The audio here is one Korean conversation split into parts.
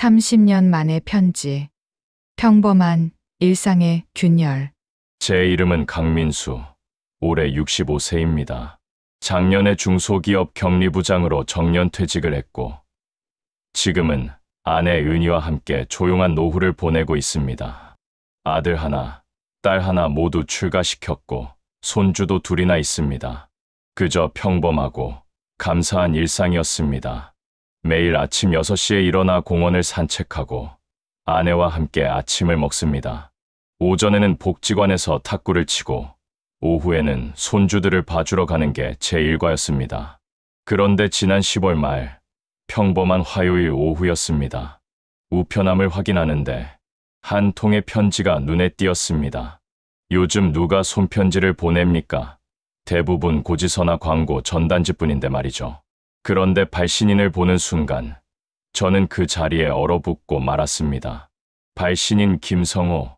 30년 만의 편지. 평범한 일상의 균열. 제 이름은 강민수. 올해 65세입니다. 작년에 중소기업 격리부장으로 정년퇴직을 했고, 지금은 아내 은희와 함께 조용한 노후를 보내고 있습니다. 아들 하나, 딸 하나 모두 출가시켰고, 손주도 둘이나 있습니다. 그저 평범하고 감사한 일상이었습니다. 매일 아침 6시에 일어나 공원을 산책하고 아내와 함께 아침을 먹습니다. 오전에는 복지관에서 탁구를 치고 오후에는 손주들을 봐주러 가는 게 제 일과였습니다. 그런데 지난 10월 말 평범한 화요일 오후였습니다. 우편함을 확인하는데 한 통의 편지가 눈에 띄었습니다. 요즘 누가 손편지를 보냅니까? 대부분 고지서나 광고 전단지뿐인데 말이죠. 그런데 발신인을 보는 순간 저는 그 자리에 얼어붙고 말았습니다. 발신인 김성호.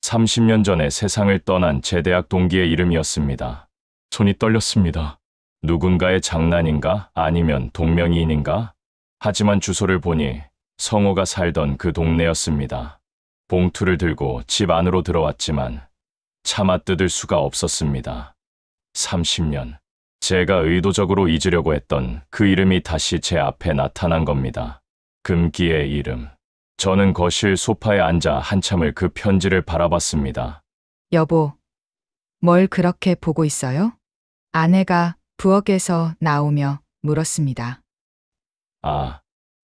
30년 전에 세상을 떠난 제 대학 동기의 이름이었습니다. 손이 떨렸습니다. 누군가의 장난인가? 아니면 동명이인인가? 하지만 주소를 보니 성호가 살던 그 동네였습니다. 봉투를 들고 집 안으로 들어왔지만 차마 뜯을 수가 없었습니다. 30년. 제가 의도적으로 잊으려고 했던 그 이름이 다시 제 앞에 나타난 겁니다. 금기의 이름. 저는 거실 소파에 앉아 한참을 그 편지를 바라봤습니다. 여보, 뭘 그렇게 보고 있어요? 아내가 부엌에서 나오며 물었습니다.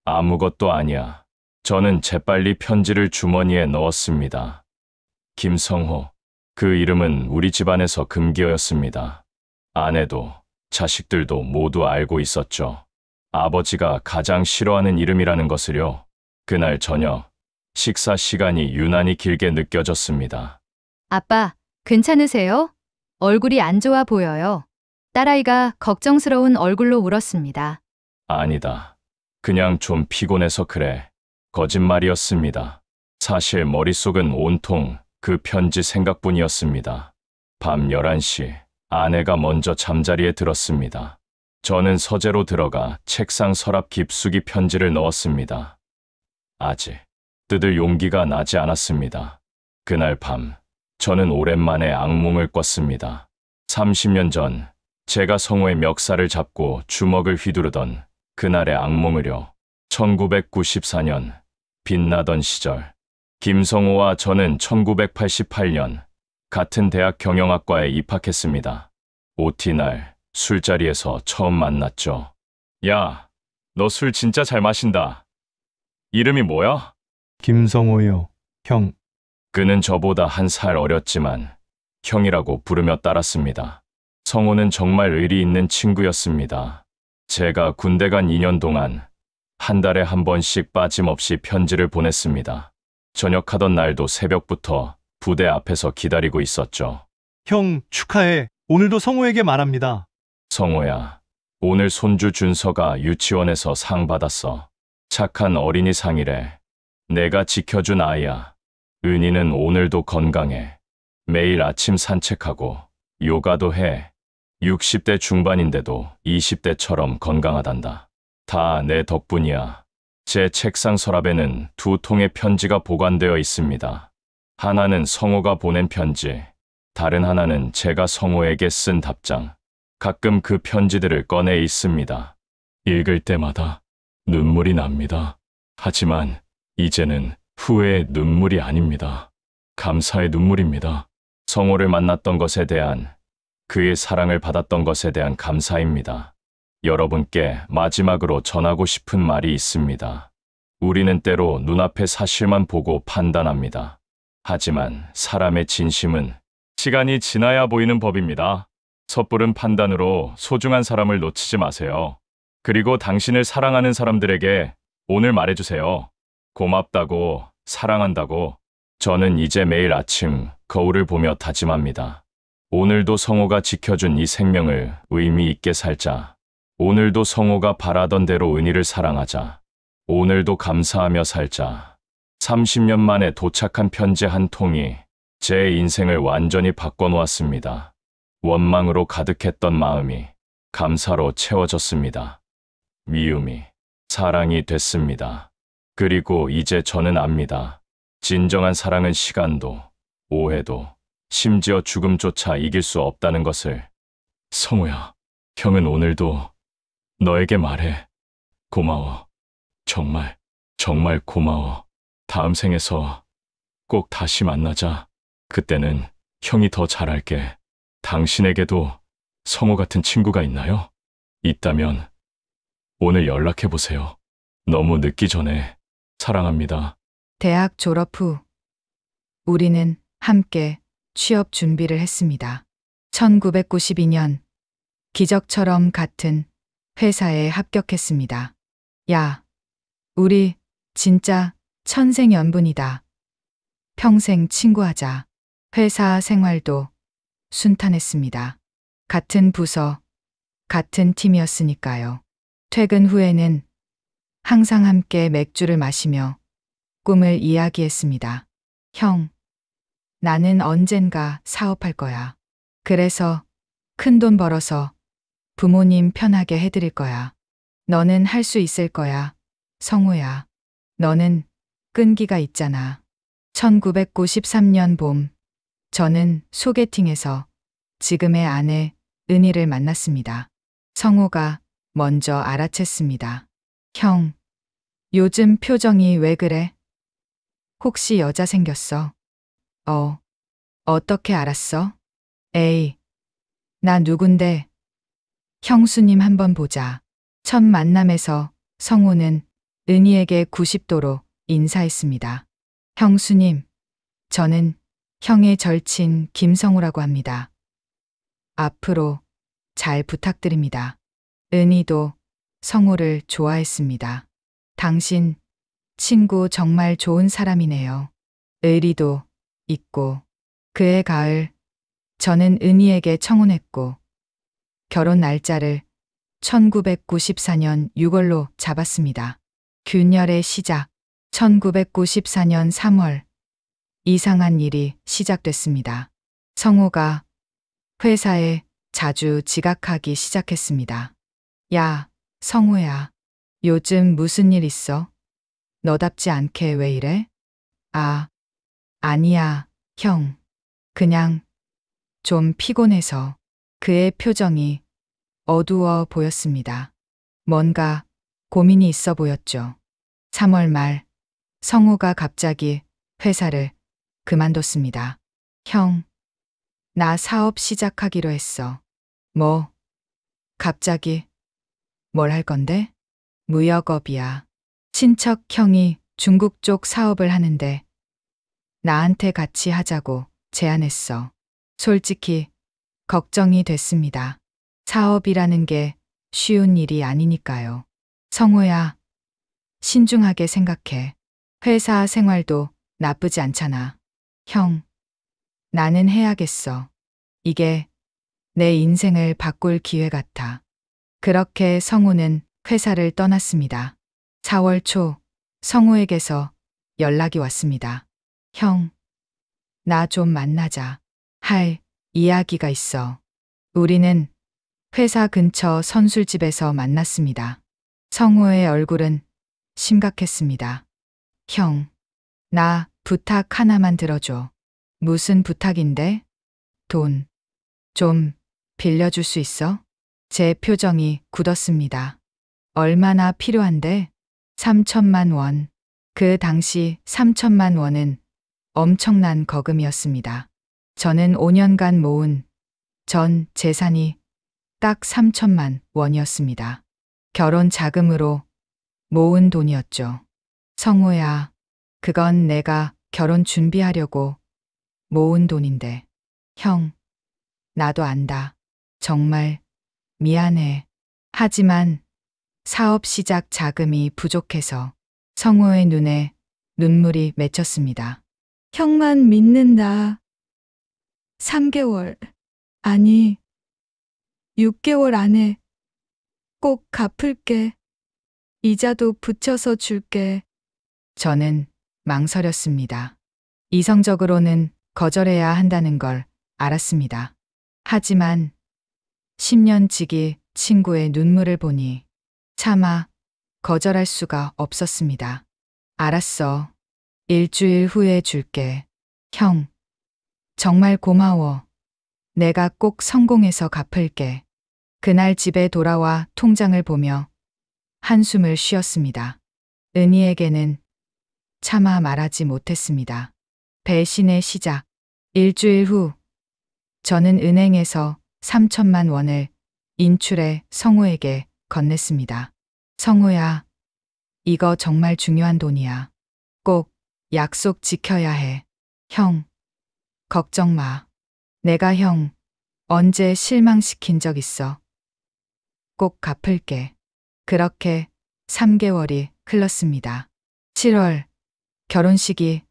아무것도 아니야. 저는 재빨리 편지를 주머니에 넣었습니다. 김성호. 그 이름은 우리 집안에서 금기어였습니다. 아내도 자식들도 모두 알고 있었죠. 아버지가 가장 싫어하는 이름이라는 것을요. 그날 저녁 식사 시간이 유난히 길게 느껴졌습니다. 아빠, 괜찮으세요? 얼굴이 안 좋아 보여요. 딸아이가 걱정스러운 얼굴로 울었습니다. 아니다. 그냥 좀 피곤해서 그래. 거짓말이었습니다. 사실 머릿속은 온통 그 편지 생각뿐이었습니다. 밤 11시 아내가 먼저 잠자리에 들었습니다. 저는 서재로 들어가 책상 서랍 깊숙이 편지를 넣었습니다. 아직 뜯을 용기가 나지 않았습니다. 그날 밤 저는 오랜만에 악몽을 꿨습니다. 30년 전 제가 성호의 멱살을 잡고 주먹을 휘두르던 그날의 악몽을요. 1994년 빛나던 시절. 김성호와 저는 1988년 같은 대학 경영학과에 입학했습니다. OT 날 술자리에서 처음 만났죠. 야, 너 술 진짜 잘 마신다. 이름이 뭐야? 김성호요, 형. 그는 저보다 한 살 어렸지만 형이라고 부르며 따랐습니다. 성호는 정말 의리 있는 친구였습니다. 제가 군대 간 2년 동안 한 달에 한 번씩 빠짐없이 편지를 보냈습니다. 전역하던 날도 새벽부터 부대 앞에서 기다리고 있었죠. 형, 축하해. 오늘도 성호에게 말합니다. 성호야, 오늘 손주 준서가 유치원에서 상 받았어. 착한 어린이 상이래. 내가 지켜준 아이야. 은희는 오늘도 건강해. 매일 아침 산책하고 요가도 해. 60대 중반인데도 20대처럼 건강하단다. 다 내 덕분이야. 제 책상 서랍에는 2통의 편지가 보관되어 있습니다. 하나는 성호가 보낸 편지, 다른 하나는 제가 성호에게 쓴 답장. 가끔 그 편지들을 꺼내 읽습니다. 읽을 때마다 눈물이 납니다. 하지만 이제는 후회의 눈물이 아닙니다. 감사의 눈물입니다. 성호를 만났던 것에 대한, 그의 사랑을 받았던 것에 대한 감사입니다. 여러분께 마지막으로 전하고 싶은 말이 있습니다. 우리는 때로 눈앞의 사실만 보고 판단합니다. 하지만 사람의 진심은 시간이 지나야 보이는 법입니다. 섣부른 판단으로 소중한 사람을 놓치지 마세요. 그리고 당신을 사랑하는 사람들에게 오늘 말해주세요. 고맙다고, 사랑한다고. 저는 이제 매일 아침 거울을 보며 다짐합니다. 오늘도 성호가 지켜준 이 생명을 의미 있게 살자. 오늘도 성호가 바라던 대로 은희를 사랑하자. 오늘도 감사하며 살자. 30년 만에 도착한 편지 한 통이 제 인생을 완전히 바꿔놓았습니다. 원망으로 가득했던 마음이 감사로 채워졌습니다. 미움이 사랑이 됐습니다. 그리고 이제 저는 압니다. 진정한 사랑은 시간도, 오해도, 심지어 죽음조차 이길 수 없다는 것을. 성우야, 형은 오늘도 너에게 말해. 고마워. 정말, 정말 고마워. 다음 생에서 꼭 다시 만나자. 그때는 형이 더 잘할게. 당신에게도 성우 같은 친구가 있나요? 있다면 오늘 연락해보세요. 너무 늦기 전에. 사랑합니다. 대학 졸업 후 우리는 함께 취업 준비를 했습니다. 1992년 기적처럼 같은 회사에 합격했습니다. 야, 우리 진짜 천생연분이다. 평생 친구하자. 회사 생활도 순탄했습니다. 같은 부서, 같은 팀이었으니까요. 퇴근 후에는 항상 함께 맥주를 마시며 꿈을 이야기했습니다. 형, 나는 언젠가 사업할 거야. 그래서 큰 돈 벌어서 부모님 편하게 해드릴 거야. 너는 할 수 있을 거야. 성우야. 너는 끈기가 있잖아. 1993년 봄, 저는 소개팅에서 지금의 아내 은희를 만났습니다. 성우가 먼저 알아챘습니다. 형, 요즘 표정이 왜 그래? 혹시 여자 생겼어? 어떻게 알았어? 에이, 나 누군데? 형수님 한번 보자. 첫 만남에서 성우는 은희에게 90도로 인사했습니다. 형수님, 저는 형의 절친 김성우라고 합니다. 앞으로 잘 부탁드립니다. 은희도 성우를 좋아했습니다. 당신 친구 정말 좋은 사람이네요. 의리도 있고. 그해 가을, 저는 은희에게 청혼했고 결혼 날짜를 1994년 6월로 잡았습니다. 균열의 시작. 1994년 3월, 이상한 일이 시작됐습니다. 성우가 회사에 자주 지각하기 시작했습니다. 야, 성우야. 요즘 무슨 일 있어? 너답지 않게 왜 이래? 아니야, 형. 그냥 좀 피곤해서. 그의 표정이 어두워 보였습니다. 뭔가 고민이 있어 보였죠. 3월 말, 성우가 갑자기 회사를 그만뒀습니다. 형, 나 사업 시작하기로 했어. 뭐? 갑자기? 뭘 할 건데? 무역업이야. 친척 형이 중국 쪽 사업을 하는데 나한테 같이 하자고 제안했어. 솔직히 걱정이 됐습니다. 사업이라는 게 쉬운 일이 아니니까요. 성우야, 신중하게 생각해. 회사 생활도 나쁘지 않잖아. 형, 나는 해야겠어. 이게 내 인생을 바꿀 기회 같아. 그렇게 성우는 회사를 떠났습니다. 4월 초, 성우에게서 연락이 왔습니다. 형, 나 좀 만나자. 할 이야기가 있어. 우리는 회사 근처 선술집에서 만났습니다. 성우의 얼굴은 심각했습니다. 형, 나 부탁 하나만 들어줘. 무슨 부탁인데? 돈 좀 빌려줄 수 있어? 제 표정이 굳었습니다. 얼마나 필요한데? 3천만 원. 그 당시 3천만 원은 엄청난 거금이었습니다. 저는 5년간 모은 전 재산이 딱 3천만 원이었습니다. 결혼 자금으로 모은 돈이었죠. 성우야, 그건 내가 결혼 준비하려고 모은 돈인데. 형, 나도 안다. 정말 미안해. 하지만 사업 시작 자금이 부족해서 성우의 눈에 눈물이 맺혔습니다. 형만 믿는다. 3개월, 아니, 6개월 안에 꼭 갚을게. 이자도 붙여서 줄게. 저는 망설였습니다. 이성적으로는 거절해야 한다는 걸 알았습니다. 하지만 10년 지기 친구의 눈물을 보니 차마 거절할 수가 없었습니다. 알았어. 일주일 후에 줄게. 형, 정말 고마워. 내가 꼭 성공해서 갚을게. 그날 집에 돌아와 통장을 보며 한숨을 쉬었습니다. 은희에게는 차마 말하지 못했습니다. 배신의 시작. 일주일 후, 저는 은행에서 3천만 원을 인출해 성우에게 건넸습니다. 성우야, 이거 정말 중요한 돈이야. 꼭 약속 지켜야 해. 형, 걱정 마. 내가 형 언제 실망시킨 적 있어? 꼭 갚을게. 그렇게 3개월이 흘렀습니다. 7월, 결혼식이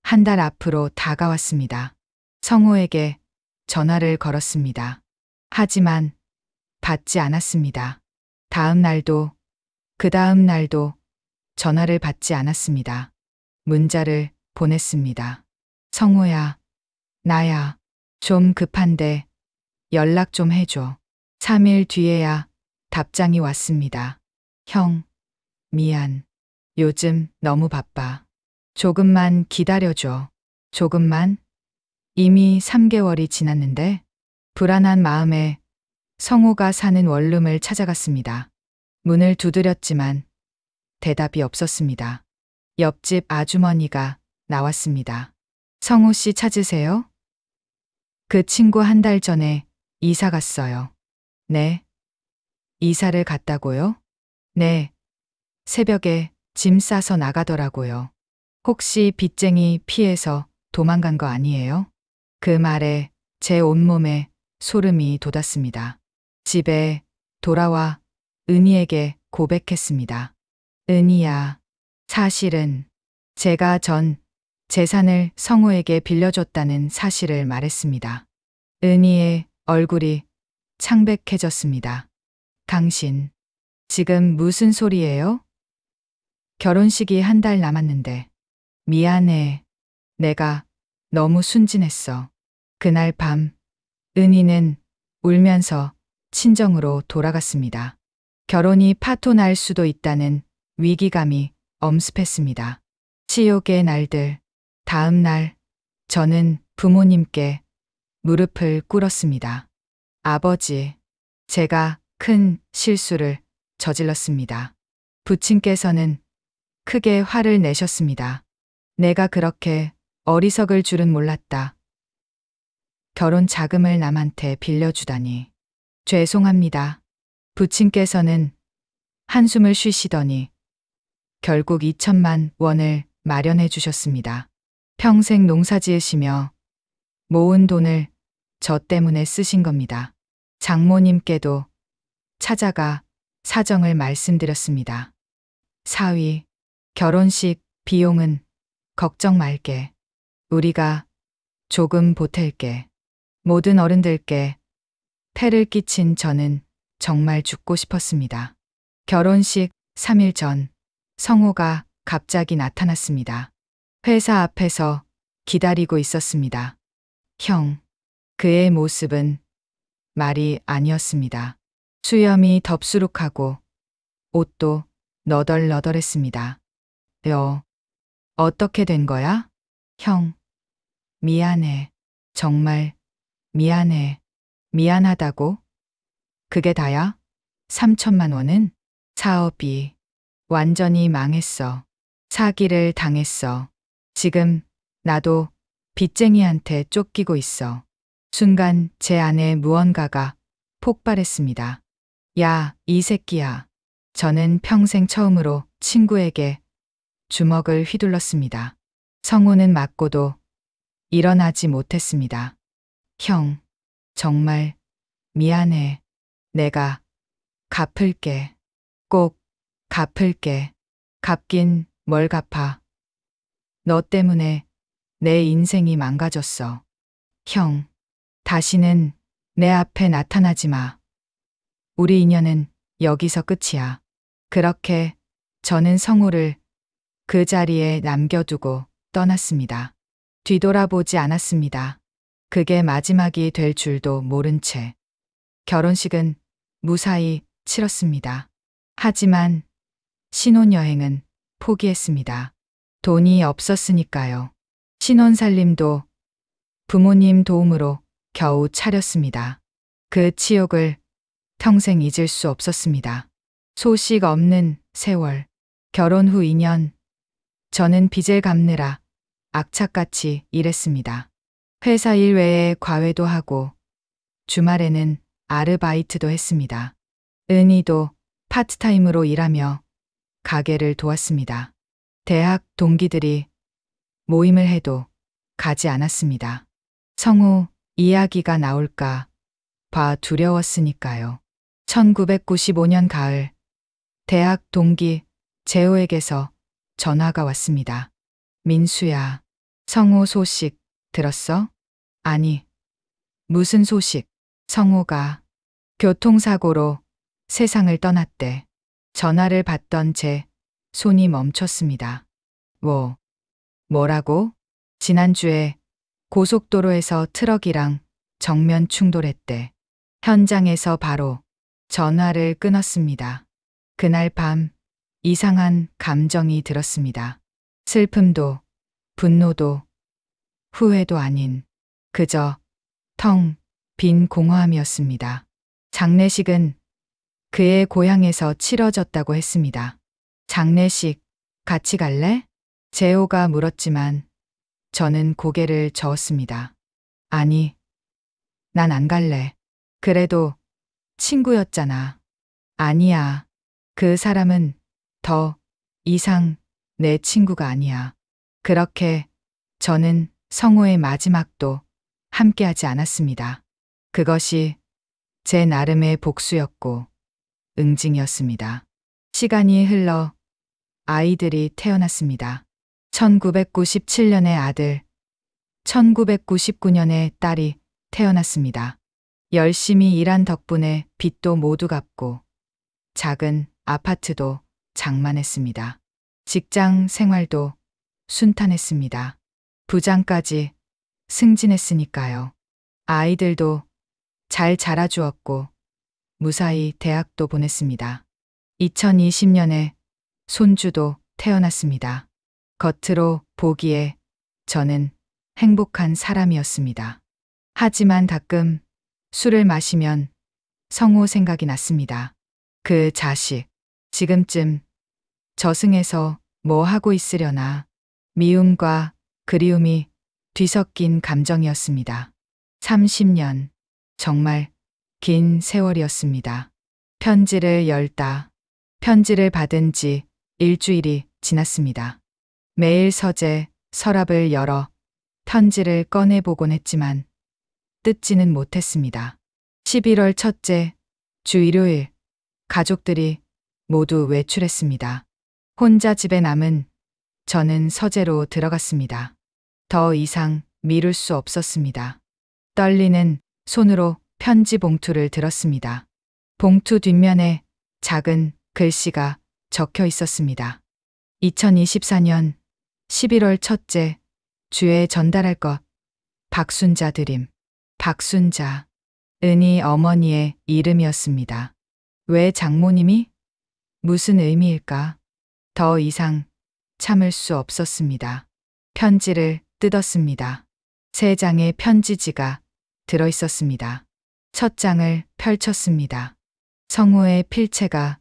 한 달 앞으로 다가왔습니다. 성우에게 전화를 걸었습니다. 하지만 받지 않았습니다. 다음 날도, 그 다음 날도 전화를 받지 않았습니다. 문자를 보냈습니다. 성우야, 나야. 좀 급한데 연락 좀 해줘. 3일 뒤에야 답장이 왔습니다. 형, 미안. 요즘 너무 바빠. 조금만 기다려줘. 조금만? 이미 3개월이 지났는데 불안한 마음에 성우가 사는 원룸을 찾아갔습니다. 문을 두드렸지만 대답이 없었습니다. 옆집 아주머니가 나왔습니다. 성우 씨 찾으세요? 그 친구 한 달 전에 이사 갔어요. 네. 이사를 갔다고요? 네. 새벽에 짐 싸서 나가더라고요. 혹시 빚쟁이 피해서 도망간 거 아니에요? 그 말에 제 온몸에 소름이 돋았습니다. 집에 돌아와 은희에게 고백했습니다. 은희야, 사실은 제가 전 재산을 성우에게 빌려줬다는 사실을 말했습니다. 은희의 얼굴이 창백해졌습니다. 당신, 지금 무슨 소리예요? 결혼식이 한 달 남았는데. 미안해. 내가 너무 순진했어. 그날 밤, 은희는 울면서 친정으로 돌아갔습니다. 결혼이 파토날 수도 있다는 위기감이 엄습했습니다. 치욕의 날들. 다음 날, 저는 부모님께 무릎을 꿇었습니다. 아버지, 제가 큰 실수를 저질렀습니다. 부친께서는 크게 화를 내셨습니다. 내가 그렇게 어리석을 줄은 몰랐다. 결혼 자금을 남한테 빌려주다니. 죄송합니다. 부친께서는 한숨을 쉬시더니 결국 2천만 원을 마련해 주셨습니다. 평생 농사 지으시며 모은 돈을 저 때문에 쓰신 겁니다. 장모님께도 찾아가 사정을 말씀드렸습니다. 사위, 결혼식 비용은 걱정 말게. 우리가 조금 보탤게. 모든 어른들께 폐를 끼친 저는 정말 죽고 싶었습니다. 결혼식 3일 전 성호가 갑자기 나타났습니다. 회사 앞에서 기다리고 있었습니다. 형, 그의 모습은 말이 아니었습니다. 수염이 덥수룩하고 옷도 너덜너덜했습니다. 어떻게 된 거야? 형, 미안해. 정말 미안해. 미안하다고? 그게 다야? 3천만 원은? 사업이 완전히 망했어. 사기를 당했어. 지금 나도 빚쟁이한테 쫓기고 있어. 순간 제 안에 무언가가 폭발했습니다. 야, 이 새끼야. 저는 평생 처음으로 친구에게 주먹을 휘둘렀습니다. 성우는 맞고도 일어나지 못했습니다. 형, 정말 미안해. 내가 갚을게. 꼭 갚을게. 갚긴 뭘 갚아. 너 때문에 내 인생이 망가졌어. 형, 다시는 내 앞에 나타나지 마. 우리 인연은 여기서 끝이야. 그렇게 저는 성우를 그 자리에 남겨두고 떠났습니다. 뒤돌아보지 않았습니다. 그게 마지막이 될 줄도 모른 채 결혼식은 무사히 치렀습니다. 하지만 신혼여행은 포기했습니다. 돈이 없었으니까요. 신혼살림도 부모님 도움으로 겨우 차렸습니다. 그 치욕을 평생 잊을 수 없었습니다. 소식 없는 세월. 결혼 후 2년. 저는 빚을 갚느라 악착같이 일했습니다. 회사 일 외에 과외도 하고 주말에는 아르바이트도 했습니다. 은희도 파트타임으로 일하며 가게를 도왔습니다. 대학 동기들이 모임을 해도 가지 않았습니다. 성우 이야기가 나올까 봐 두려웠으니까요. 1995년 가을, 대학 동기 재호에게서 전화가 왔습니다. 민수야, 성우 소식 들었어? 아니, 무슨 소식? 성우가 교통사고로 세상을 떠났대. 전화를 받던 제 손이 멈췄습니다. 뭐라고? 지난주에 고속도로에서 트럭이랑 정면 충돌했대. 현장에서 바로 전화를 끊었습니다. 그날 밤 이상한 감정이 들었습니다. 슬픔도 분노도 후회도 아닌 그저 텅 빈 공허함이었습니다. 장례식은 그의 고향에서 치러졌다고 했습니다. 장례식 같이 갈래? 재호가 물었지만 저는 고개를 저었습니다. 아니, 난 안 갈래. 그래도 친구였잖아. 아니야. 그 사람은 더 이상 내 친구가 아니야. 그렇게 저는 성우의 마지막도 함께하지 않았습니다. 그것이 제 나름의 복수였고 응징이었습니다. 시간이 흘러 아이들이 태어났습니다. 1997년에 아들, 1999년에 딸이 태어났습니다. 열심히 일한 덕분에 빚도 모두 갚고 작은 아파트도 장만했습니다. 직장 생활도 순탄했습니다. 부장까지 승진했으니까요. 아이들도 잘 자라주었고 무사히 대학도 보냈습니다. 2020년에 손주도 태어났습니다. 겉으로 보기에 저는 행복한 사람이었습니다. 하지만 가끔 술을 마시면 성우 생각이 났습니다. 그 자식, 지금쯤 저승에서 뭐 하고 있으려나. 미움과 그리움이 뒤섞인 감정이었습니다. 30년, 정말 긴 세월이었습니다. 편지를 열다. 편지를 받은 지 일주일이 지났습니다. 매일 서랍을 열어 편지를 꺼내보곤 했지만 뜯지는 못했습니다. 11월 첫째 주 일요일, 가족들이 모두 외출했습니다. 혼자 집에 남은 저는 서재로 들어갔습니다. 더 이상 미룰 수 없었습니다. 떨리는 손으로 편지 봉투를 들었습니다. 봉투 뒷면에 작은 글씨가 적혀 있었습니다. 2024년 11월 첫째 주에 전달할 것. 박순자 드림. 박순자. 은희 어머니의 이름이었습니다. 왜 장모님이? 무슨 의미일까? 더 이상 참을 수 없었습니다. 편지를 뜯었습니다. 3장의 편지지가 들어있었습니다. 첫 장을 펼쳤습니다. 성우의 필체가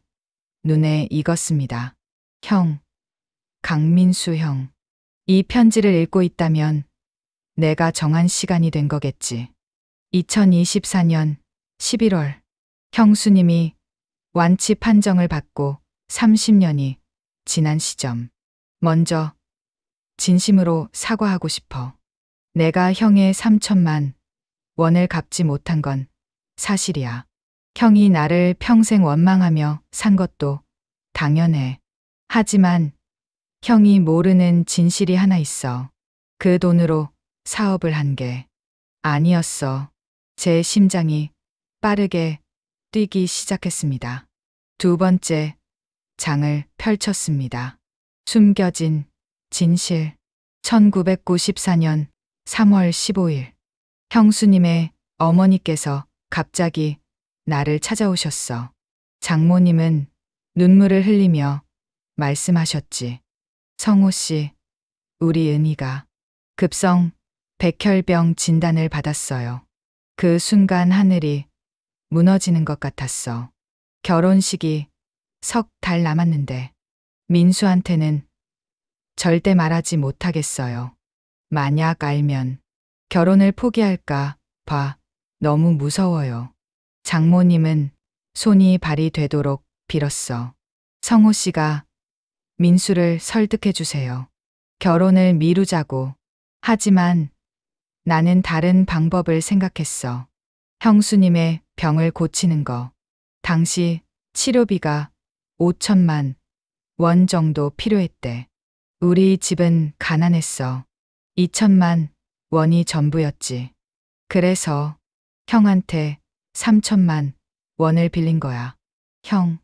눈에 익었습니다. 형, 강민수 형. 이 편지를 읽고 있다면 내가 정한 시간이 된 거겠지. 2024년 11월, 형수님이 완치 판정을 받고 30년이 지난 시점. 먼저 진심으로 사과하고 싶어. 내가 형의 3천만 원을 갚지 못한 건 사실이야. 형이 나를 평생 원망하며 산 것도 당연해. 하지만 형이 모르는 진실이 하나 있어. 그 돈으로 사업을 한 게 아니었어. 제 심장이 빠르게 뛰기 시작했습니다. 두 번째 장을 펼쳤습니다. 숨겨진 진실. 1994년 3월 15일. 형수님의 어머니께서 갑자기 나를 찾아오셨어. 장모님은 눈물을 흘리며 말씀하셨지. 성호 씨, 우리 은희가 급성 백혈병 진단을 받았어요. 그 순간 하늘이 무너지는 것 같았어. 결혼식이 석 달 남았는데 민수한테는 절대 말하지 못하겠어요. 만약 알면 결혼을 포기할까 봐 너무 무서워요. 장모님은 손이 발이 되도록 빌었어. 성호 씨가 민수를 설득해 주세요. 결혼을 미루자고. 하지만 나는 다른 방법을 생각했어. 형수님의 병을 고치는 거. 당시 치료비가 5천만 원 정도 필요했대. 우리 집은 가난했어. 2천만 원이 전부였지. 그래서 형한테 3천만 원을 빌린 거야. 형,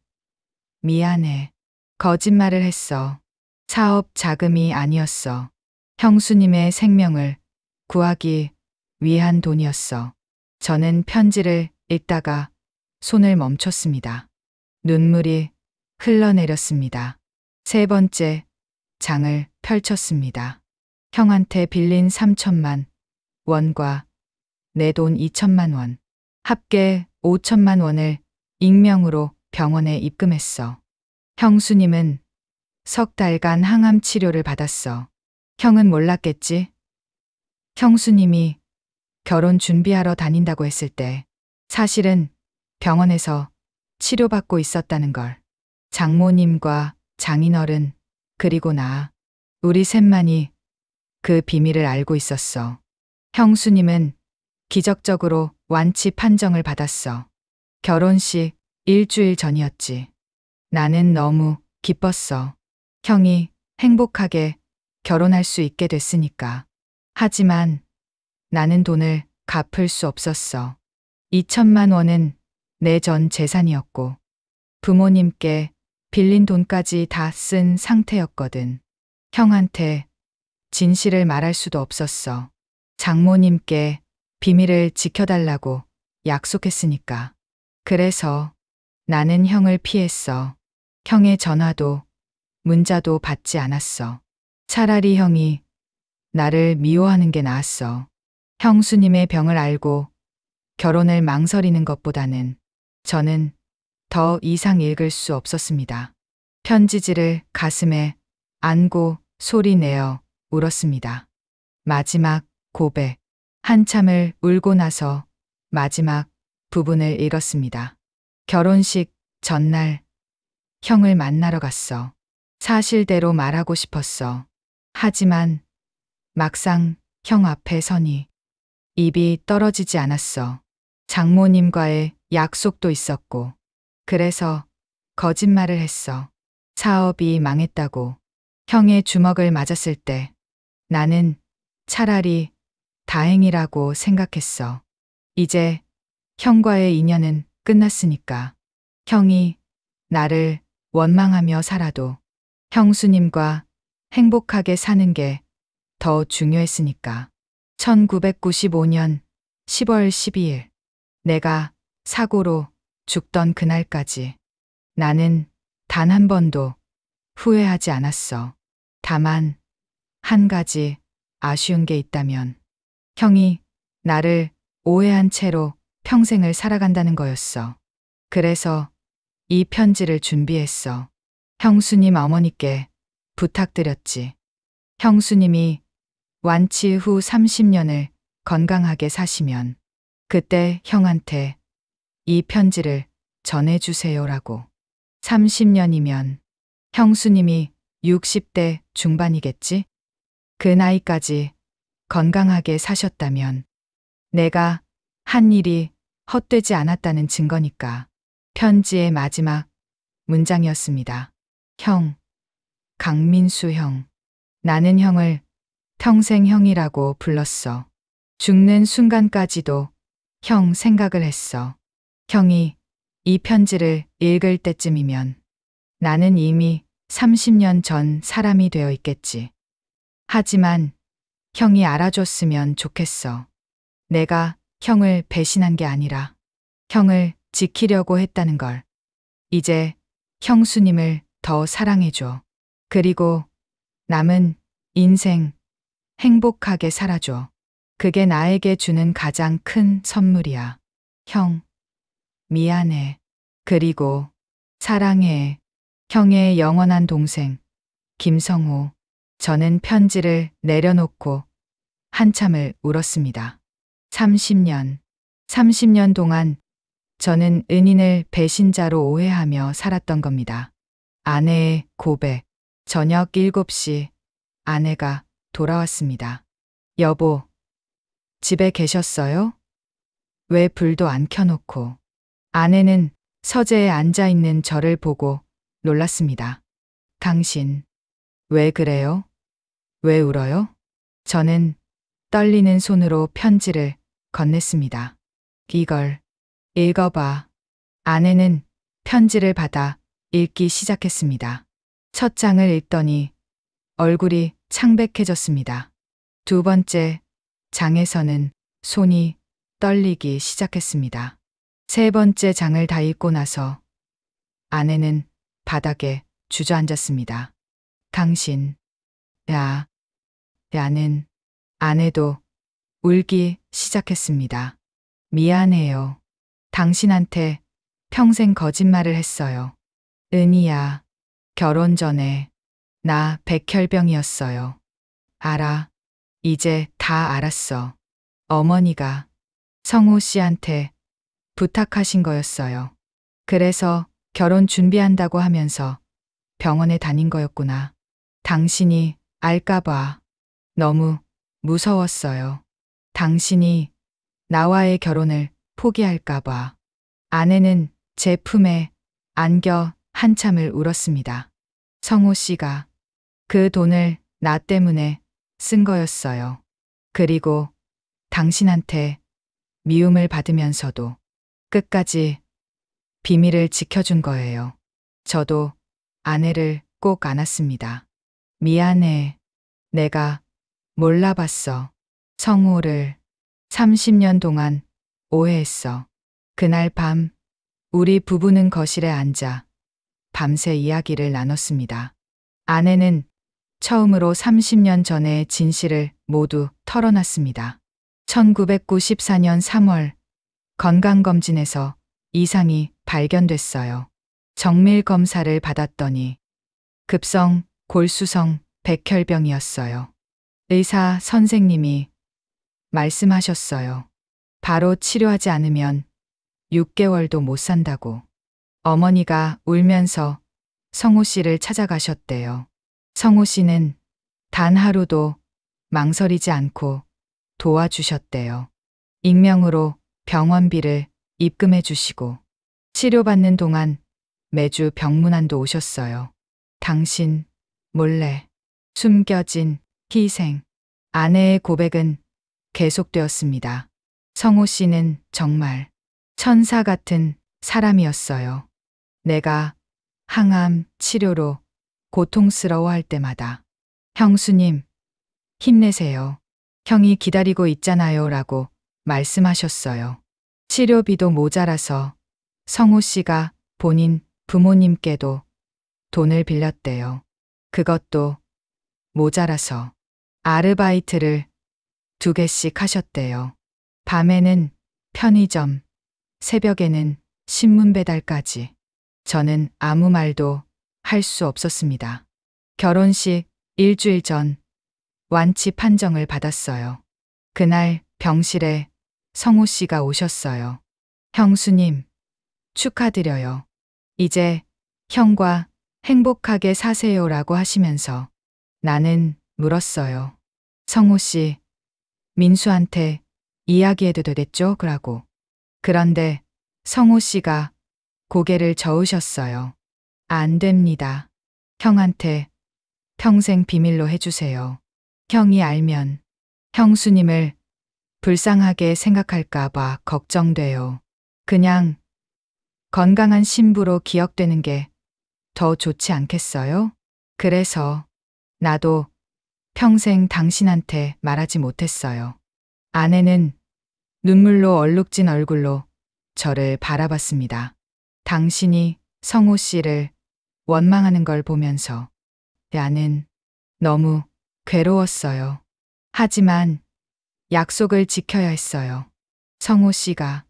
미안해. 거짓말을 했어. 사업 자금이 아니었어. 형수님의 생명을 구하기 위한 돈이었어. 저는 편지를 읽다가 손을 멈췄습니다. 눈물이 흘러내렸습니다. 세 번째 장을 펼쳤습니다. 형한테 빌린 3천만 원과 내 돈 2천만 원, 합계 5천만 원을 익명으로 병원에 입금했어. 형수님은 석 달간 항암 치료를 받았어. 형은 몰랐겠지? 형수님이 결혼 준비하러 다닌다고 했을 때 사실은 병원에서 치료받고 있었다는 걸. 장모님과 장인어른 그리고 나, 우리 셋만이 그 비밀을 알고 있었어. 형수님은 기적적으로 완치 판정을 받았어. 결혼식 일주일 전이었지. 나는 너무 기뻤어. 형이 행복하게 결혼할 수 있게 됐으니까. 하지만 나는 돈을 갚을 수 없었어. 2천만 원은 내 전 재산이었고 부모님께 빌린 돈까지 다 쓴 상태였거든. 형한테 진실을 말할 수도 없었어. 장모님께 비밀을 지켜달라고 약속했으니까. 그래서 나는 형을 피했어. 형의 전화도 문자도 받지 않았어. 차라리 형이 나를 미워하는 게 나았어. 형수님의 병을 알고 결혼을 망설이는 것보다는 저는 더 이상 읽을 수 없었습니다. 편지지를 가슴에 안고 소리 내어 울었습니다. 마지막 고백. 한참을 울고 나서 마지막 부분을 읽었습니다. 결혼식 전날 형을 만나러 갔어. 사실대로 말하고 싶었어. 하지만 막상 형 앞에 서니 입이 떨어지지 않았어. 장모님과의 약속도 있었고. 그래서 거짓말을 했어. 사업이 망했다고. 형의 주먹을 맞았을 때 나는 차라리 다행이라고 생각했어. 이제 형과의 인연은 끝났으니까. 형이 나를 원망하며 살아도 형수님과 행복하게 사는 게 더 중요했으니까. 1995년 10월 12일. 내가 사고로 죽던 그날까지 나는 단 한 번도 후회하지 않았어. 다만 한 가지 아쉬운 게 있다면 형이 나를 오해한 채로 평생을 살아간다는 거였어. 그래서 이 편지를 준비했어. 형수님 어머니께 부탁드렸지. 형수님이 완치 후 30년을 건강하게 사시면 그때 형한테 이 편지를 전해주세요라고. 30년이면 형수님이 60대 중반이겠지? 그 나이까지 건강하게 사셨다면 내가 한 일이 헛되지 않았다는 증거니까. 편지의 마지막 문장이었습니다. 형, 강민수 형. 나는 형을 평생 형이라고 불렀어. 죽는 순간까지도 형 생각을 했어. 형이 이 편지를 읽을 때쯤이면 나는 이미 30년 전 사람이 되어 있겠지. 하지만 형이 알아줬으면 좋겠어. 내가 형을 배신한 게 아니라 형을 지키려고 했다는 걸. 이제 형수님을 더 사랑해줘. 그리고 남은 인생 행복하게 살아줘. 그게 나에게 주는 가장 큰 선물이야. 형, 미안해. 그리고 사랑해. 형의 영원한 동생, 김성호. 저는 편지를 내려놓고 한참을 울었습니다. 30년 동안 저는 은인을 배신자로 오해하며 살았던 겁니다. 아내의 고백. 저녁 7시 아내가 돌아왔습니다. 여보, 집에 계셨어요? 왜 불도 안 켜놓고? 아내는 서재에 앉아 있는 저를 보고 놀랐습니다. 당신, 왜 그래요? 왜 울어요? 저는 떨리는 손으로 편지를 건넸습니다. 이걸 읽어봐. 아내는 편지를 받아 읽기 시작했습니다. 첫 장을 읽더니 얼굴이 창백해졌습니다. 두 번째 장에서는 손이 떨리기 시작했습니다. 세 번째 장을 다 읽고 나서 아내는 바닥에 주저앉았습니다. 당신, 야는 아내도 울기 시작했습니다. 미안해요. 당신한테 평생 거짓말을 했어요. 은희야, 결혼 전에 나 백혈병이었어요. 알아. 이제 다 알았어. 어머니가 성호 씨한테 부탁하신 거였어요. 그래서 결혼 준비한다고 하면서 병원에 다닌 거였구나. 당신이 알까봐 너무 무서웠어요. 당신이 나와의 결혼을 포기할까봐. 아내는 제 품에 안겨 한참을 울었습니다. 성호 씨가 그 돈을 나 때문에 쓴 거였어요. 그리고 당신한테 미움을 받으면서도 끝까지 비밀을 지켜준 거예요. 저도 아내를 꼭 안았습니다. 미안해. 내가 몰라봤어. 성호를 30년 동안 오해했어. 그날 밤 우리 부부는 거실에 앉아 밤새 이야기를 나눴습니다. 아내는 처음으로 30년 전의 진실을 모두 털어놨습니다. 1994년 3월 건강검진에서 이상이 발견됐어요. 정밀 검사를 받았더니 급성 골수성 백혈병이었어요. 의사 선생님이 말씀하셨어요. 바로 치료하지 않으면 6개월도 못 산다고. 어머니가 울면서 성호 씨를 찾아가셨대요. 성호 씨는 단 하루도 망설이지 않고 도와주셨대요. 익명으로 병원비를 입금해 주시고 치료받는 동안 매주 병문안도 오셨어요. 당신 몰래 숨겨진 희생. 아내의 고백은 계속되었습니다. 성호 씨는 정말 천사 같은 사람이었어요. 내가 항암 치료로 고통스러워할 때마다 형수님, 힘내세요. 형이 기다리고 있잖아요 라고 말씀하셨어요. 치료비도 모자라서 성호 씨가 본인 부모님께도 돈을 빌렸대요. 그것도 모자라서 아르바이트를 2개씩 하셨대요. 밤에는 편의점, 새벽에는 신문 배달까지. 저는 아무 말도 할 수 없었습니다. 결혼식 일주일 전 완치 판정을 받았어요. 그날 병실에 성호 씨가 오셨어요. 형수님, 축하드려요. 이제 형과 행복하게 사세요라고 하시면서 나는 물었어요. 성호 씨, 민수한테 이야기해도 되겠죠? 그러고. 그런데 성호 씨가 고개를 저으셨어요. 안 됩니다. 형한테 평생 비밀로 해주세요. 형이 알면 형수님을 불쌍하게 생각할까봐 걱정돼요. 그냥 건강한 신부로 기억되는 게 더 좋지 않겠어요? 그래서 나도 평생 당신한테 말하지 못했어요. 아내는 눈물로 얼룩진 얼굴로 저를 바라봤습니다. 당신이 성호 씨를 원망하는 걸 보면서 나는 너무 괴로웠어요. 하지만 약속을 지켜야 했어요. 성호 씨가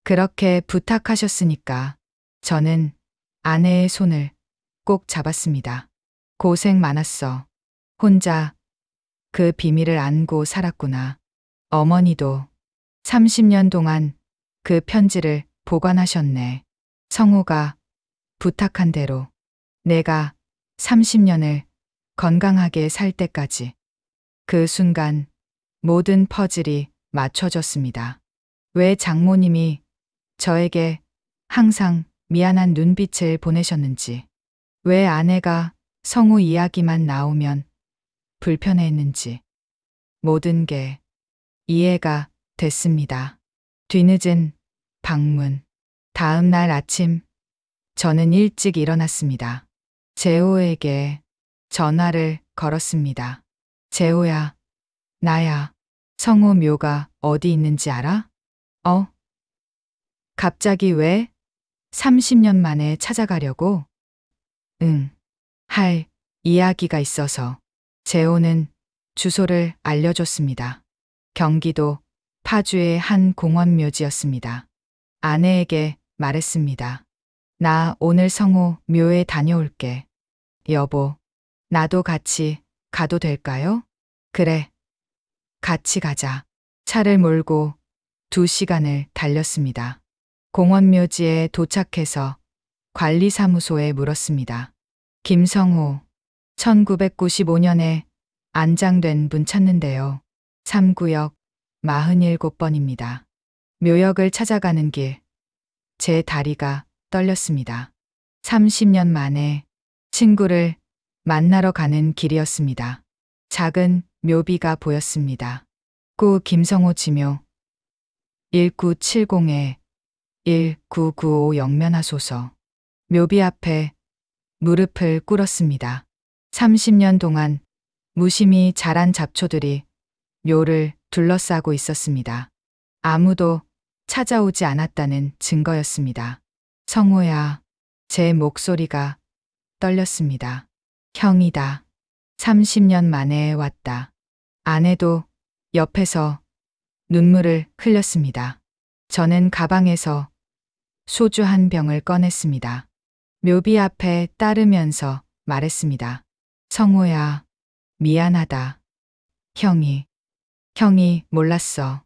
그렇게 부탁하셨으니까 저는 아내의 손을 꼭 잡았습니다. 고생 많았어. 혼자 그 비밀을 안고 살았구나. 어머니도 30년 동안 그 편지를 보관하셨네. 성호가 부탁한 대로 내가 30년을 건강하게 살 때까지. 그 순간 모든 퍼즐이 맞춰졌습니다. 왜 장모님이 저에게 항상 미안한 눈빛을 보내셨는지, 왜 아내가 성우 이야기만 나오면 불편해했는지, 모든 게 이해가 됐습니다. 뒤늦은 방문. 다음 날 아침, 저는 일찍 일어났습니다. 재호에게 전화를 걸었습니다. 재호야, 나야. 성우 묘가 어디 있는지 알아? 갑자기 왜? 30년 만에 찾아가려고? 응. 할 이야기가 있어서. 재호는 주소를 알려줬습니다. 경기도 파주의 한 공원 묘지였습니다. 아내에게 말했습니다. 나 오늘 성호 묘에 다녀올게. 여보, 나도 같이 가도 될까요? 그래. 같이 가자. 차를 몰고 2시간을 달렸습니다. 공원 묘지에 도착해서 관리사무소에 물었습니다. 김성호, 1995년에 안장된 분 찾는데요. 3구역 47번입니다. 묘역을 찾아가는 길, 제 다리가 떨렸습니다. 30년 만에 친구를 만나러 가는 길이었습니다. 작은 묘비가 보였습니다. 구 김성호 지묘 1970에 1995 영면하소서. 묘비 앞에 무릎을 꿇었습니다. 30년 동안 무심히 자란 잡초들이 묘를 둘러싸고 있었습니다. 아무도 찾아오지 않았다는 증거였습니다. 성호야, 제 목소리가 떨렸습니다. 형이다. 30년 만에 왔다. 아내도 옆에서 눈물을 흘렸습니다. 저는 가방에서 소주 한 병을 꺼냈습니다. 묘비 앞에 따르면서 말했습니다. 성호야, 미안하다. 형이 몰랐어.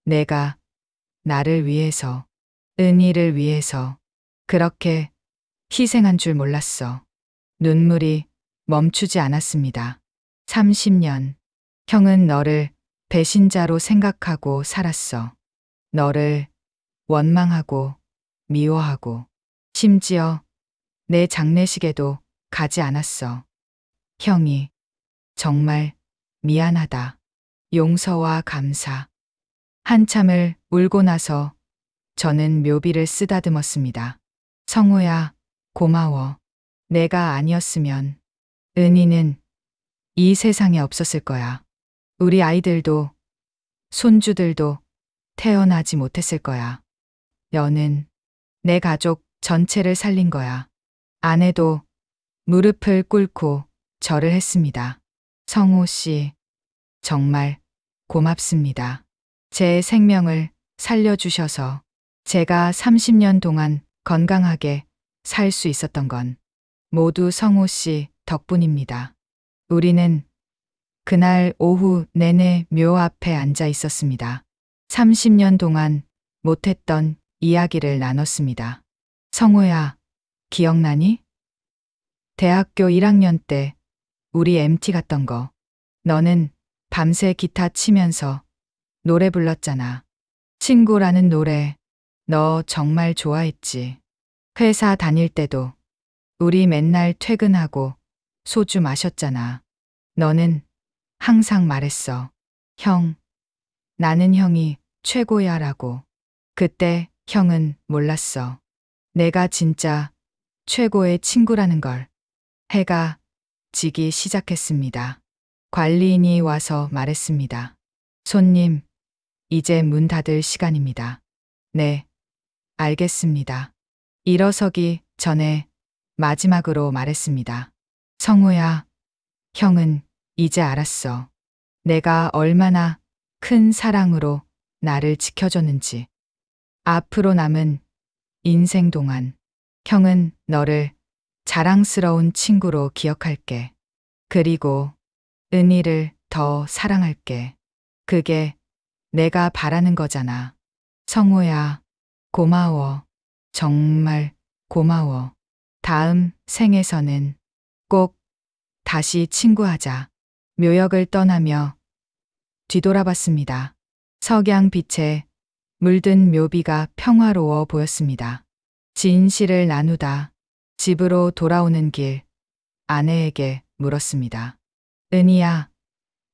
내가 나를 위해서, 은희를 위해서 그렇게 희생한 줄 몰랐어. 눈물이 멈추지 않았습니다. 30년. 형은 너를 배신자로 생각하고 살았어. 너를 원망하고 미워하고 심지어 내 장례식에도 가지 않았어. 형이 정말 미안하다. 용서와 감사. 한참을 울고 나서 저는 묘비를 쓰다듬었습니다. 성호야, 고마워. 내가 아니었으면 은희는 이 세상에 없었을 거야. 우리 아이들도 손주들도 태어나지 못했을 거야. 너는 내 가족 전체를 살린 거야. 아내도 무릎을 꿇고 절을 했습니다. 성호 씨, 정말 고맙습니다. 제 생명을 살려주셔서 제가 30년 동안 건강하게 살 수 있었던 건 모두 성호 씨 덕분입니다. 우리는 그날 오후 내내 묘 앞에 앉아 있었습니다. 30년 동안 못했던 이야기를 나눴습니다. 성호야, 기억나니? 대학교 1학년 때 우리 MT 갔던 거. 너는 밤새 기타 치면서 노래 불렀잖아. 친구라는 노래, 너 정말 좋아했지. 회사 다닐 때도 우리 맨날 퇴근하고 소주 마셨잖아. 너는 항상 말했어. 형, 나는 형이 최고야 라고. 그때 형은 몰랐어. 내가 진짜 최고의 친구라는 걸. 해가 지기 시작했습니다. 관리인이 와서 말했습니다. 손님, 이제 문 닫을 시간입니다. 네, 알겠습니다. 일어서기 전에 마지막으로 말했습니다. 성호야, 형은 이제 알았어. 내가 얼마나 큰 사랑으로 나를 지켜줬는지. 앞으로 남은 인생 동안 형은 너를 자랑스러운 친구로 기억할게. 그리고 은희를 더 사랑할게. 그게 내가 바라는 거잖아. 성호야, 고마워. 정말 고마워. 다음 생에서는 꼭 다시 친구하자. 묘역을 떠나며 뒤돌아봤습니다. 석양빛에 물든 묘비가 평화로워 보였습니다. 진실을 나누다 집으로 돌아오는 길 아내에게 물었습니다. 은희야,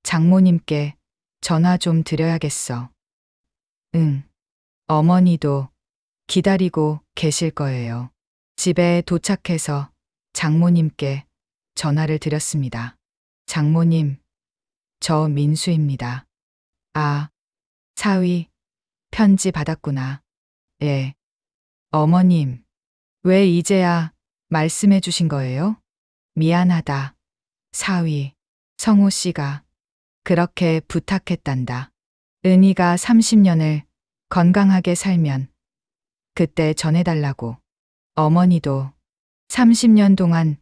장모님께 전화 좀 드려야겠어. 응. 어머니도 기다리고 계실 거예요. 집에 도착해서 장모님께 전화를 드렸습니다. 장모님, 저 민수입니다. 아, 사위, 편지 받았구나. 예. 어머님, 왜 이제야 말씀해 주신 거예요? 미안하다. 사위, 성호 씨가 그렇게 부탁했단다. 은희가 30년을 건강하게 살면 그때 전해달라고. 어머니도 30년 동안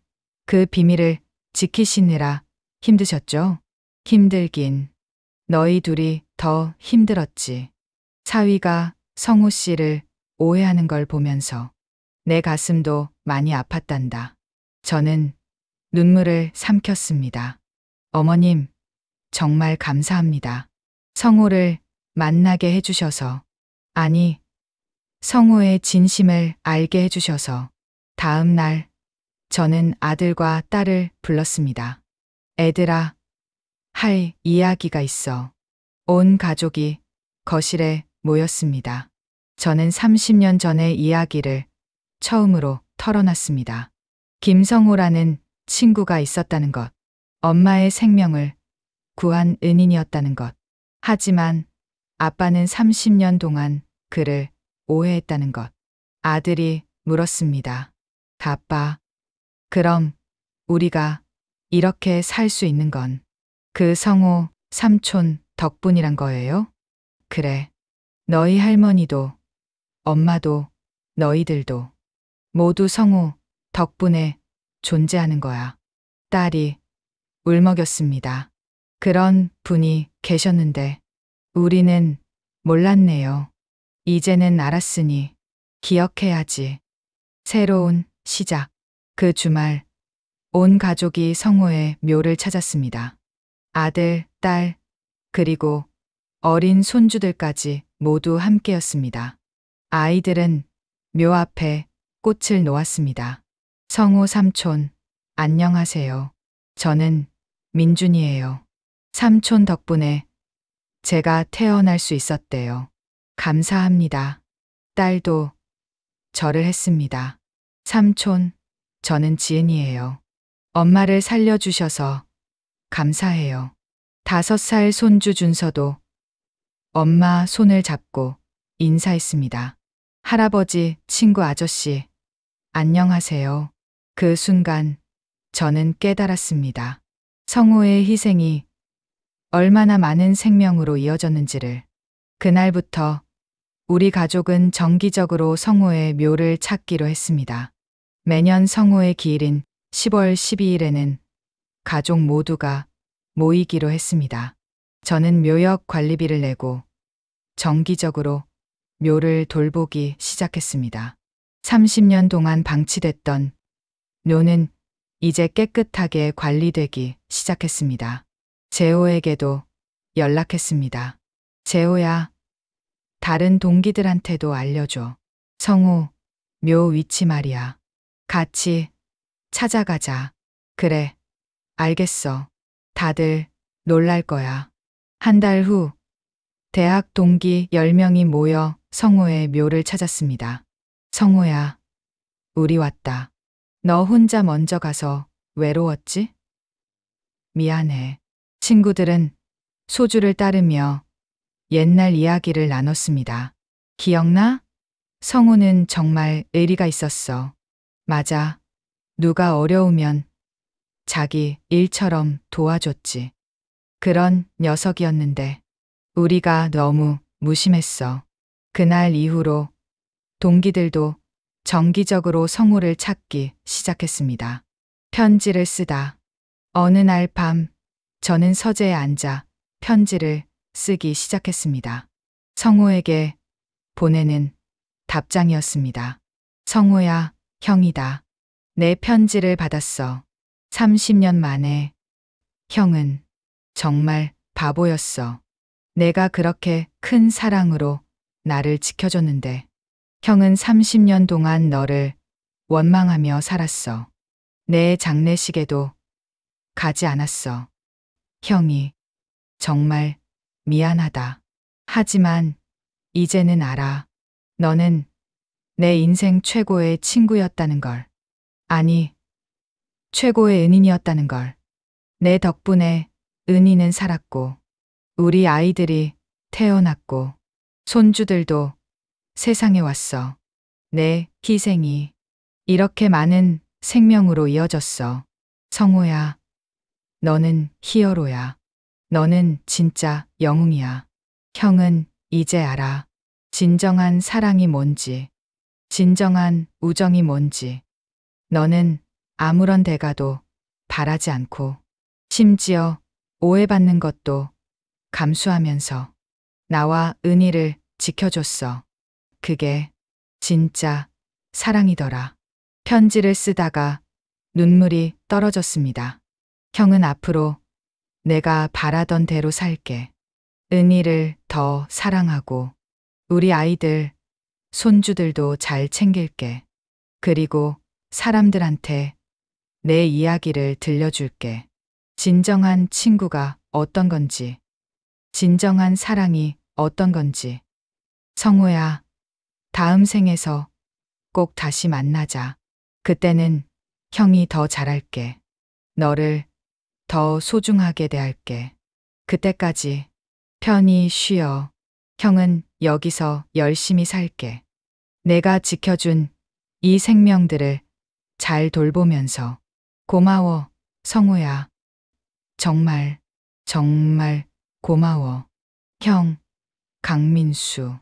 그 비밀을 지키시느라 힘드셨죠? 힘들긴 너희 둘이 더 힘들었지. 사위가 성호 씨를 오해하는 걸 보면서 내 가슴도 많이 아팠단다. 저는 눈물을 삼켰습니다. 어머님, 정말 감사합니다. 성호를 만나게 해주셔서, 아니, 성호의 진심을 알게 해주셔서. 다음 날, 저는 아들과 딸을 불렀습니다. 애들아, 할 이야기가 있어. 온 가족이 거실에 모였습니다. 저는 30년 전의 이야기를 처음으로 털어놨습니다. 김성호라는 친구가 있었다는 것, 엄마의 생명을 구한 은인이었다는 것. 하지만 아빠는 30년 동안 그를 오해했다는 것. 아들이 물었습니다. 아빠, 그럼 우리가 이렇게 살 수 있는 건 그 성호 삼촌 덕분이란 거예요? 그래. 너희 할머니도, 엄마도, 너희들도 모두 성호 덕분에 존재하는 거야. 딸이 울먹였습니다. 그런 분이 계셨는데 우리는 몰랐네요. 이제는 알았으니 기억해야지. 새로운 시작. 그 주말 온 가족이 성호의 묘를 찾았습니다. 아들, 딸, 그리고 어린 손주들까지 모두 함께였습니다. 아이들은 묘 앞에 꽃을 놓았습니다. 성호 삼촌, 안녕하세요. 저는 민준이에요. 삼촌 덕분에 제가 태어날 수 있었대요. 감사합니다. 딸도 절을 했습니다. 삼촌, 저는 지은이에요. 엄마를 살려주셔서 감사해요. 5살 손주 준서도 엄마 손을 잡고 인사했습니다. 할아버지, 친구 아저씨, 안녕하세요. 그 순간 저는 깨달았습니다. 성호의 희생이 얼마나 많은 생명으로 이어졌는지를. 그날부터 우리 가족은 정기적으로 성호의 묘를 찾기로 했습니다. 매년 성호의 기일인 10월 12일에는 가족 모두가 모이기로 했습니다. 저는 묘역 관리비를 내고 정기적으로 묘를 돌보기 시작했습니다. 30년 동안 방치됐던 묘는 이제 깨끗하게 관리되기 시작했습니다. 재호에게도 연락했습니다. 재호야, 다른 동기들한테도 알려줘. 성호, 묘 위치 말이야. 같이 찾아가자. 그래, 알겠어. 다들 놀랄 거야. 한 달 후, 대학 동기 10명이 모여 성호의 묘를 찾았습니다. 성호야, 우리 왔다. 너 혼자 먼저 가서 외로웠지? 미안해. 친구들은 소주를 따르며 옛날 이야기를 나눴습니다. 기억나? 성호는 정말 의리가 있었어. 맞아. 누가 어려우면 자기 일처럼 도와줬지. 그런 녀석이었는데 우리가 너무 무심했어. 그날 이후로 동기들도 정기적으로 성우를 찾기 시작했습니다. 편지를 쓰다. 어느 날 밤 저는 서재에 앉아 편지를 쓰기 시작했습니다. 성우에게 보내는 답장이었습니다. 성우야, 형이다. 내 편지를 받았어. 30년 만에. 형은 정말 바보였어. 내가 그렇게 큰 사랑으로 나를 지켜줬는데 형은 30년 동안 너를 원망하며 살았어. 내 장례식에도 가지 않았어. 형이 정말 미안하다. 하지만 이제는 알아. 너는 내 인생 최고의 친구였다는 걸. 아니, 최고의 은인이었다는 걸. 내 덕분에 은희는 살았고, 우리 아이들이 태어났고, 손주들도 세상에 왔어. 내 희생이 이렇게 많은 생명으로 이어졌어. 성우야, 너는 히어로야. 너는 진짜 영웅이야. 형은 이제 알아. 진정한 사랑이 뭔지, 진정한 우정이 뭔지. 너는 아무런 대가도 바라지 않고, 심지어 오해받는 것도 감수하면서 나와 은희를 지켜줬어. 그게 진짜 사랑이더라. 편지를 쓰다가 눈물이 떨어졌습니다. 형은 앞으로 내가 바라던 대로 살게. 은희를 더 사랑하고 우리 아이들, 손주들도 잘 챙길게. 그리고 사람들한테 내 이야기를 들려줄게. 진정한 친구가 어떤 건지, 진정한 사랑이 어떤 건지. 성우야, 다음 생에서 꼭 다시 만나자. 그때는 형이 더 잘할게. 너를 더 소중하게 대할게. 그때까지 편히 쉬어. 형은 여기서 열심히 살게. 내가 지켜준 이 생명들을 잘 돌보면서. 고마워, 성우야. 정말, 정말 고마워. 형, 강민수.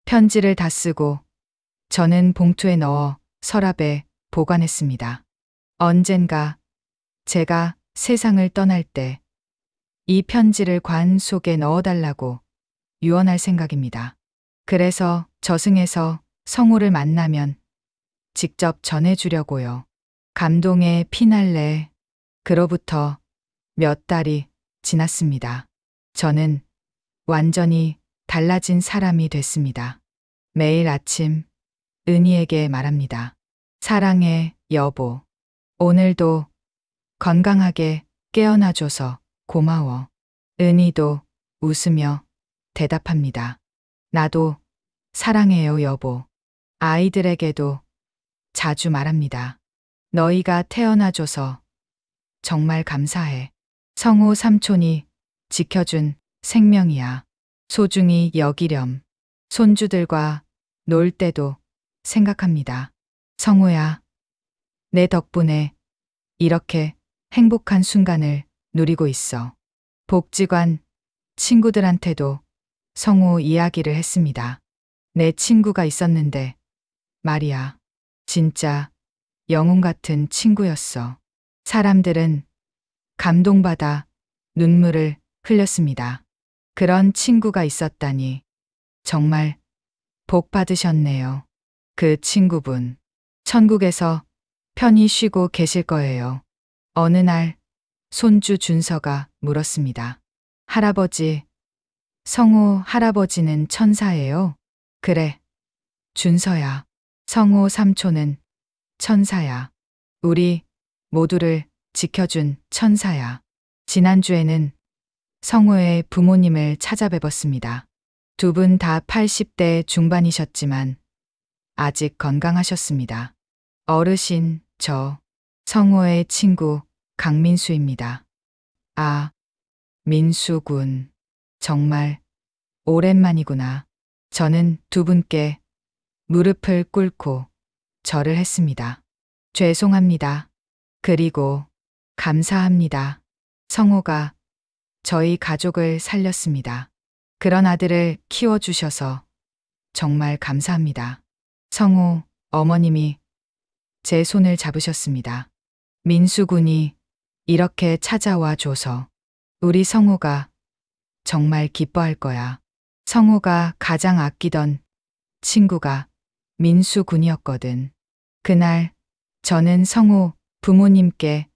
편지를 다 쓰고 저는 봉투에 넣어 서랍에 보관했습니다. 언젠가 제가 세상을 떠날 때 이 편지를 관 속에 넣어달라고 유언할 생각입니다. 그래서 저승에서 성우를 만나면 직접 전해주려고요. 감동의 피날레. 그로부터 몇 달이 지났습니다. 저는 완전히 달라진 사람이 됐습니다. 매일 아침 은희에게 말합니다. 사랑해, 여보. 오늘도 건강하게 깨어나줘서 고마워. 은희도 웃으며 대답합니다. 나도 사랑해요, 여보. 아이들에게도 자주 말합니다. 너희가 태어나줘서 정말 감사해. 성우 삼촌이 지켜준 생명이야. 소중히 여기렴. 손주들과 놀 때도 생각합니다. 성우야, 내 덕분에 이렇게 행복한 순간을 누리고 있어. 복지관 친구들한테도 성우 이야기를 했습니다. 내 친구가 있었는데 말이야. 진짜 영웅 같은 친구였어. 사람들은 감동받아 눈물을 흘렸습니다. 그런 친구가 있었다니 정말 복 받으셨네요. 그 친구분 천국에서 편히 쉬고 계실 거예요. 어느 날 손주 준서가 물었습니다. 할아버지, 성우 할아버지는 천사예요? 그래, 준서야. 성우 삼촌은 천사야. 우리 모두를 지켜준 천사야. 지난주에는 성우의 부모님을 찾아뵈었습니다. 두 분 다 80대 중반이셨지만 아직 건강하셨습니다. 어르신, 저 성우의 친구 강민수입니다. 아, 민수군. 정말 오랜만이구나. 저는 두 분께 무릎을 꿇고 절을 했습니다. 죄송합니다. 그리고 감사합니다. 성호가 저희 가족을 살렸습니다. 그런 아들을 키워주셔서 정말 감사합니다. 성호 어머님이 제 손을 잡으셨습니다. 민수군이 이렇게 찾아와 줘서 우리 성호가 정말 기뻐할 거야. 성호가 가장 아끼던 친구가 민수군이었거든. 그날 저는 성호 부모님께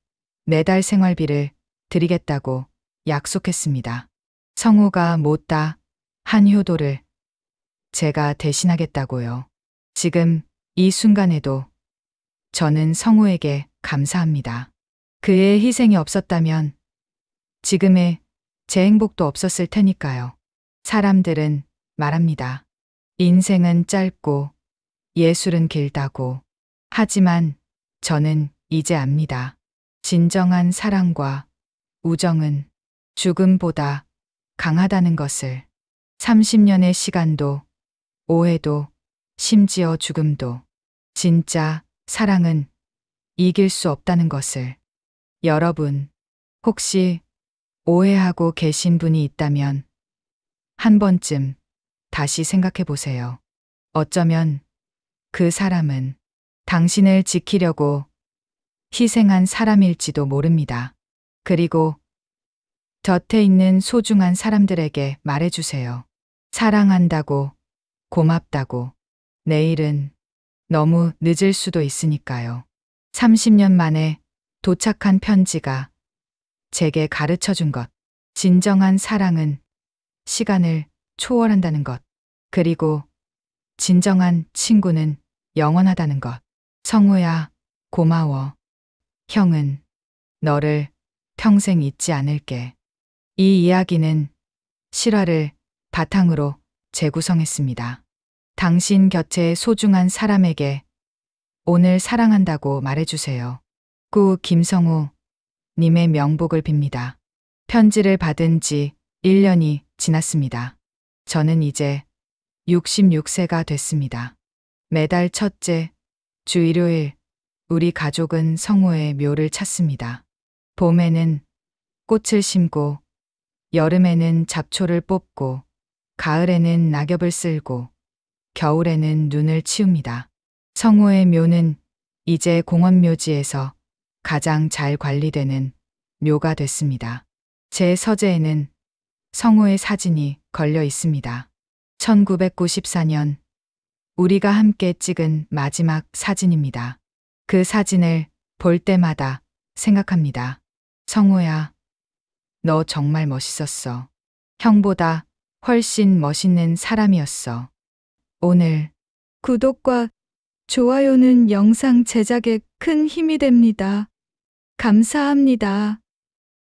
매달 생활비를 드리겠다고 약속했습니다. 성호가 못다 한 효도를 제가 대신하겠다고요. 지금 이 순간에도 저는 성호에게 감사합니다. 그의 희생이 없었다면 지금의 제 행복도 없었을 테니까요. 사람들은 말합니다. 인생은 짧고 예술은 길다고. 하지만 저는 이제 압니다. 진정한 사랑과 우정은 죽음보다 강하다는 것을. 30년의 시간도, 오해도, 심지어 죽음도 진짜 사랑은 이길 수 없다는 것을. 여러분, 혹시 오해하고 계신 분이 있다면 한 번쯤 다시 생각해 보세요. 어쩌면 그 사람은 당신을 지키려고 희생한 사람일지도 모릅니다. 그리고 곁에 있는 소중한 사람들에게 말해주세요. 사랑한다고, 고맙다고. 내일은 너무 늦을 수도 있으니까요. 30년 만에 도착한 편지가 제게 가르쳐 준 것. 진정한 사랑은 시간을 초월한다는 것. 그리고 진정한 친구는 영원하다는 것. 성우야, 고마워. 형은 너를 평생 잊지 않을게. 이 이야기는 실화를 바탕으로 재구성했습니다. 당신 곁의 소중한 사람에게 오늘 사랑한다고 말해주세요. 구 김성우 님의 명복을 빕니다. 편지를 받은 지 1년이 지났습니다. 저는 이제 66세가 됐습니다. 매달 첫째 주 일요일 우리 가족은 성호의 묘를 찾습니다. 봄에는 꽃을 심고 여름에는 잡초를 뽑고 가을에는 낙엽을 쓸고 겨울에는 눈을 치웁니다. 성호의 묘는 이제 공원묘지에서 가장 잘 관리되는 묘가 됐습니다. 제 서재에는 성호의 사진이 걸려 있습니다. 1994년 우리가 함께 찍은 마지막 사진입니다. 그 사진을 볼 때마다 생각합니다. 성호야, 너 정말 멋있었어. 형보다 훨씬 멋있는 사람이었어. 오늘 구독과 좋아요는 영상 제작에 큰 힘이 됩니다. 감사합니다.